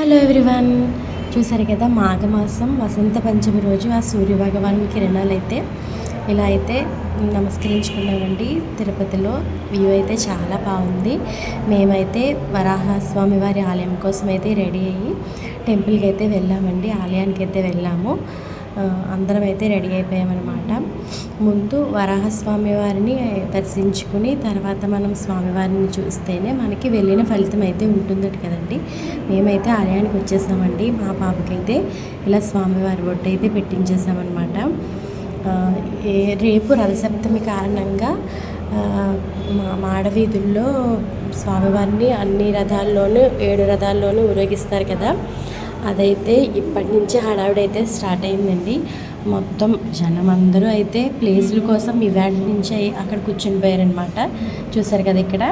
Hello everyone, చూసారు కదా మాఘమాసం వసంత పంచమి రోజు ఆ సూర్యభగవాన్ కిరణాలు అయితే ఇలా అయితే నమస్కరించుకున్నామండి. తిరుపతిలో వ్యూ అయితే చాలా బాగుంది. మేమైతే వరాహస్వామి వారి ఆలయం కోసం అయితే రెడీ అయ్యి టెంపుల్కి అయితే వెళ్ళామండి, ఆలయానికి అయితే వెళ్ళాము. అందరం అయితే రెడీ అయిపోయామన్నమాట. ముందు వరాహస్వామి వారిని దర్శించుకుని తర్వాత మనం స్వామివారిని చూస్తేనే మనకి వెళ్ళిన ఫలితం అయితే ఉంటుందట కదండి. మేమైతే ఆలయానికి వచ్చేసామండి. మా పాపకైతే ఇలా స్వామివారి బొట్టు అయితే పెట్టించేసామన్నమాట. రేపు రథసప్తమి కారణంగా మాడవీధుల్లో స్వామివారిని అన్ని రథాల్లోనూ 7 రథాల్లోనూ ఊరేగిస్తారు కదా, అదైతే ఇప్పటి నుంచే హడావిడైతే స్టార్ట్ అయిందండి. మొత్తం జనం అందరూ అయితే ప్లేసుల కోసం ఇవాళ నుంచే అక్కడ కూర్చుని పోయారనమాట. చూసారు కదా, ఇక్కడ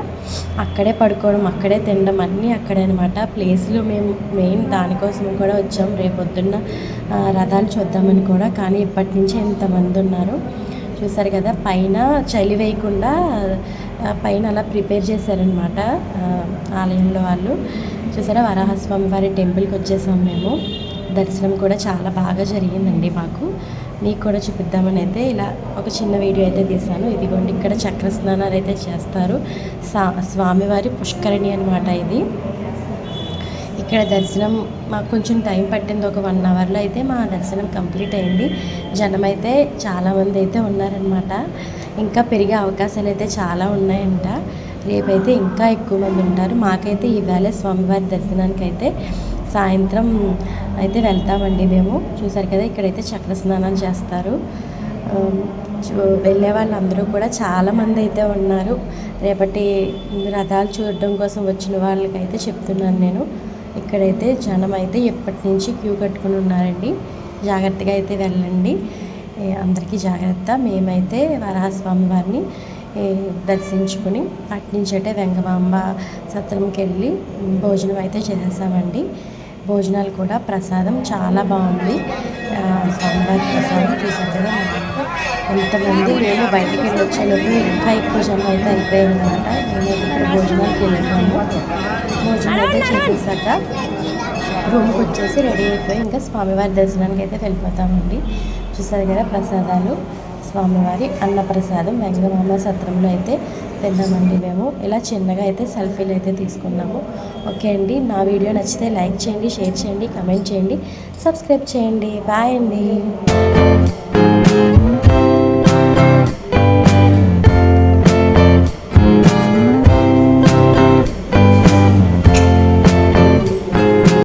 అక్కడే పడుకోవడం, అక్కడే తినడం అన్నీ అక్కడే అనమాట ప్లేసులు. మేము మెయిన్ దానికోసం కూడా వచ్చాం, రేపొద్దున్న రథాలు చూద్దామని కూడా. కానీ ఇప్పటి నుంచే ఎంతమంది ఉన్నారు చూసారు కదా. పైన చలి వేయకుండా పైన అలా ప్రిపేర్ చేశారనమాట ఆలయంలో వాళ్ళు. చూసారా, వరాహస్వామి వారి టెంపుల్కి వచ్చేసాం మేము. దర్శనం కూడా చాలా బాగా జరిగిందండి మాకు. మీకు కూడా చూపిద్దామని అయితే ఇలా ఒక చిన్న వీడియో అయితే తీశాను. ఇదిగోండి, ఇక్కడ చక్ర స్నానాలు అయితే చేస్తారు. స్వామివారి పుష్కరిణి అనమాట ఇది. ఇక్కడ దర్శనం మాకు కొంచెం టైం పట్టింది, ఒక 1 అవర్లో అయితే మా దర్శనం కంప్లీట్ అయింది. జనం అయితే చాలామంది అయితే ఉన్నారనమాట. ఇంకా పెరిగే అవకాశాలు అయితే చాలా ఉన్నాయంట. రేపైతే ఇంకా ఎక్కువ మంది ఉంటారు. మాకైతే ఈవేళ స్వామివారి దర్శనానికి అయితే సాయంత్రం అయితే వెళ్తామండి మేము. చూసారు కదా, ఇక్కడైతే చక్ర స్నానాలు చేస్తారు. వెళ్ళే వాళ్ళందరూ కూడా చాలామంది అయితే ఉన్నారు. రేపటి రథాలు చూడడం కోసం వచ్చిన వాళ్ళకైతే చెప్తున్నాను నేను. ఇక్కడైతే జనం అయితే ఎప్పటి నుంచి క్యూ కట్టుకుని ఉన్నారండి. జాగ్రత్తగా అయితే వెళ్ళండి, అందరికీ జాగ్రత్త. మేమైతే వరాహస్వామి వారిని దర్శించుకుని అట్నుంచటే వెంగమాంబ సత్రంకి వెళ్ళి భోజనం అయితే చేసామండి. భోజనాలు కూడా ప్రసాదం చాలా బాగుంది. స్వామివారి ప్రసాదం చూసారు కదా. ఎంతమంది మేము బయటికి వెళ్ళి వచ్చేలోపు ఇంకా ఎక్కువ జనం అయితే అయిపోయామన్నమాట. మేము ఇక్కడ భోజనానికి వెళ్ళాము. భోజనం అయితే చేసేసాక రూమ్కి వచ్చేసి రెడీ అయిపోయి ఇంకా స్వామివారి దర్శనానికి అయితే వెళ్ళిపోతామండి. చూసారు కదా, ప్రసాదాలు స్వామివారి అన్నప్రసాదం వెంగమాంబ సత్రంలో అయితే తిన్నామండి మేము. ఇలా చిన్నగా అయితే సెల్ఫీలు అయితే తీసుకున్నాము. ఓకే అండి, నా వీడియో నచ్చితే లైక్ చేయండి, షేర్ చేయండి, కమెంట్ చేయండి, సబ్స్క్రైబ్ చేయండి. బాయ్ అండి.